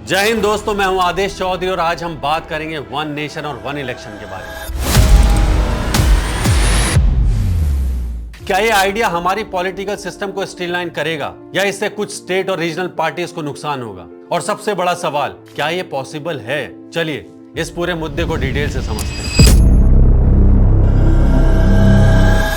जय हिंद दोस्तों, मैं हूं आदेश चौधरी और आज हम बात करेंगे वन नेशन और वन इलेक्शन के बारे में। क्या ये आइडिया हमारी पॉलिटिकल सिस्टम को स्ट्रीमलाइन करेगा या इससे कुछ स्टेट और रीजनल पार्टीज को नुकसान होगा? और सबसे बड़ा सवाल, क्या ये पॉसिबल है? चलिए इस पूरे मुद्दे को डिटेल से समझते हैं।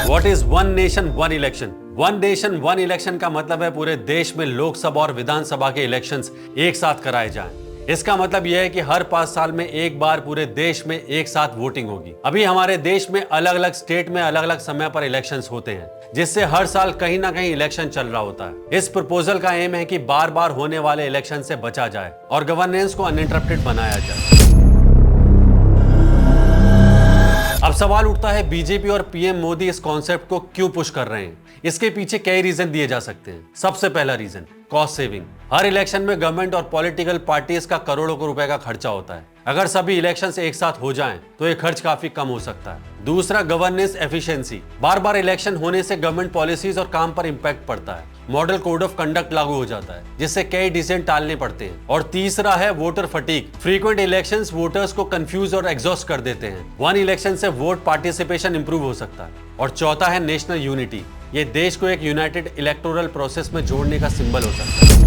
What is one nation one election? One nation one election का मतलब है पूरे देश में लोकसभा और विधानसभा के इलेक्शंस एक साथ कराए जाएं। इसका मतलब यह है कि हर 5 साल में एक बार पूरे देश में एक साथ वोटिंग होगी। अभी हमारे देश में अलग अलग स्टेट में अलग अलग समय पर इलेक्शंस होते हैं, जिससे हर साल कहीं ना कहीं इलेक्शन चल रहा होता है। इस प्रपोजल का एम है कि बार बार होने वाले इलेक्शन से बचा जाए और गवर्नेंस को अनइंटरप्टेड बनाया जाए। अब सवाल उठता है, बीजेपी और पीएम मोदी इस कॉन्सेप्ट को क्यों पुश कर रहे हैं? इसके पीछे कई रीजन दिए जा सकते हैं। सबसे पहला रीजन, कॉस्ट सेविंग। हर इलेक्शन में गवर्नमेंट और पॉलिटिकल पार्टीज का करोड़ों रुपए का खर्चा होता है। अगर सभी इलेक्शंस एक साथ हो जाएं, तो ये खर्च काफी कम हो सकता है। दूसरा, गवर्नेंस एफिशिएंसी। बार बार इलेक्शन होने से गवर्नमेंट पॉलिसीज और काम पर इंपैक्ट पड़ता है। मॉडल कोड ऑफ कंडक्ट लागू हो जाता है, जिससे कई डिसीजन टालने पड़ते हैं। और तीसरा है voter fatigue. Frequent elections voters को कंफ्यूज और एग्जॉस्ट कर देते हैं। वन इलेक्शन से वोट पार्टिसिपेशन इंप्रूव हो सकता है। और चौथा है नेशनल यूनिटी। ये देश को एक यूनाइटेड इलेक्टोरल प्रोसेस में जोड़ने का सिंबल हो सकता है।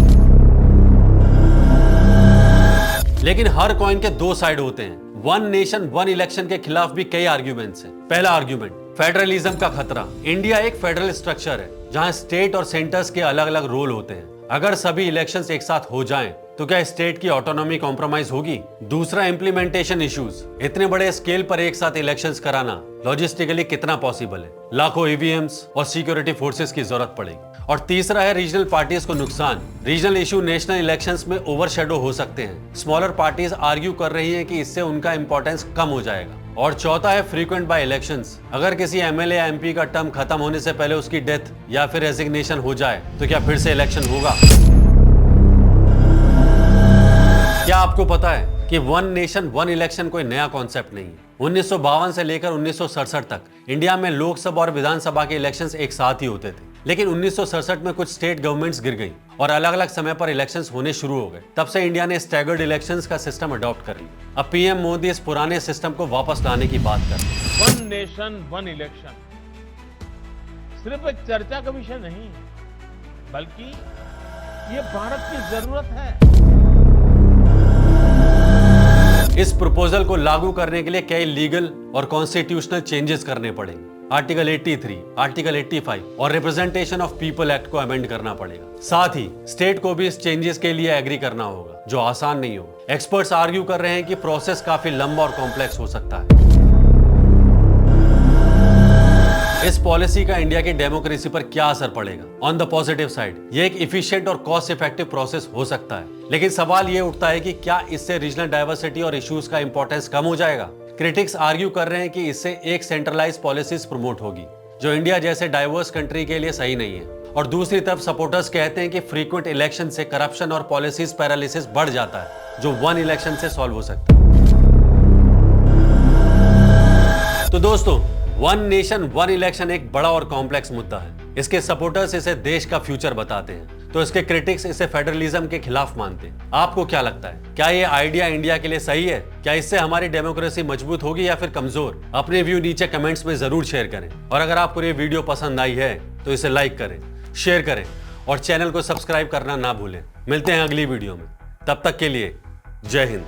लेकिन हर कॉइन के दो साइड होते हैं। वन नेशन वन इलेक्शन के खिलाफ भी कई आर्ग्यूमेंट्स हैं। पहला आर्ग्यूमेंट, फेडरलिज्म का खतरा। इंडिया एक फेडरल स्ट्रक्चर है, जहां स्टेट और सेंटर्स के अलग अलग रोल होते हैं। अगर सभी इलेक्शंस एक साथ हो जाएं, तो क्या स्टेट की ऑटोनॉमी कॉम्प्रोमाइज होगी? दूसरा, इंप्लीमेंटेशन इश्यूज। इतने बड़े स्केल पर एक साथ इलेक्शंस कराना लॉजिस्टिकली कितना पॉसिबल है? लाखों ईवीएम्स और सिक्योरिटी फोर्सेस की जरूरत पड़ेगी। और तीसरा है रीजनल पार्टीज को नुकसान। रीजनल इशू नेशनल इलेक्शंस में ओवरशैडो हो सकते हैं। स्मॉलर पार्टीज आर्ग्यू कर रही हैं कि इससे उनका इंपॉर्टेंस कम हो जाएगा। और चौथा है फ्रीक्वेंट बाय इलेक्शंस। अगर किसी एमएलए या एमपी का टर्म खत्म होने से पहले उसकी डेथ या फिर रेजिग्नेशन हो जाए, तो क्या फिर से इलेक्शन होगा? क्या आपको पता है कि वन नेशन वन इलेक्शन कोई नया कॉन्सेप्ट नहीं है? 1952 से लेकर 1967 तक इंडिया में लोकसभा और विधानसभा के इलेक्शंस एक साथ ही होते थे। लेकिन 1967 में कुछ स्टेट गवर्नमेंट्स गिर गई और अलग अलग समय पर इलेक्शंस होने शुरू हो गए। तब से इंडिया ने स्टैगर्ड इलेक्शंस का सिस्टम अडॉप्ट कर लिया। अब पीएम मोदी इस पुराने सिस्टम को वापस लाने की बात कर रहे हैं। वन नेशन वन इलेक्शन सिर्फ एक चर्चा का विषय नहीं है, बल्कि ये भारत की जरूरत है। इस प्रपोजल को लागू करने के लिए कई लीगल और कॉन्स्टिट्यूशनल चेंजेस करने पड़ेंगे। आर्टिकल 83, आर्टिकल 85 और रिप्रेजेंटेशन ऑफ पीपल एक्ट को अमेंड करना पड़ेगा। साथ ही स्टेट को भी इस चेंजेस के लिए एग्री करना होगा, जो आसान नहीं होगा। एक्सपर्ट्स आर्ग्यू कर रहे हैं कि प्रोसेस काफी लंबा और कॉम्प्लेक्स हो सकता है। इस पॉलिसी का इंडिया की डेमोक्रेसी पर क्या असर पड़ेगा? ऑन द पॉजिटिव साइड, ये एक इफिशिएंट और कॉस्ट इफेक्टिव प्रोसेस हो सकता है। लेकिन सवाल ये उठता है कि क्या इससे रीजनल डाइवर्सिटी और इश्यूज का इंपॉर्टेंस कम हो जाएगा? क्रिटिक्स आर्ग्यू कर रहे हैं कि इससे एक सेंट्रलाइज पॉलिसीज प्रमोट होगी, जो इंडिया जैसे डाइवर्स कंट्री के लिए सही नहीं है। और दूसरी तरफ सपोर्टर्स कहते हैं कि फ्रीक्वेंट इलेक्शन से करप्शन और पॉलिसीज पैरालिसिस बढ़ जाता है, जो वन इलेक्शन से सॉल्व हो सकता है। तो दोस्तों, वन नेशन वन इलेक्शन एक बड़ा और कॉम्प्लेक्स मुद्दा है। इसके सपोर्टर्स इसे देश का फ्यूचर बताते हैं, तो इसके क्रिटिक्स इसे फेडरलिज्म के खिलाफ मानते हैं। आपको क्या लगता है, क्या ये आइडिया इंडिया के लिए सही है? क्या इससे हमारी डेमोक्रेसी मजबूत होगी या फिर कमजोर? अपने व्यू नीचे कमेंट्स में जरूर शेयर करें। और अगर आपको ये वीडियो पसंद आई है तो इसे लाइक करें, शेयर करें और चैनल को सब्सक्राइब करना ना भूलें। मिलते हैं अगली वीडियो में, तब तक के लिए जय हिंद।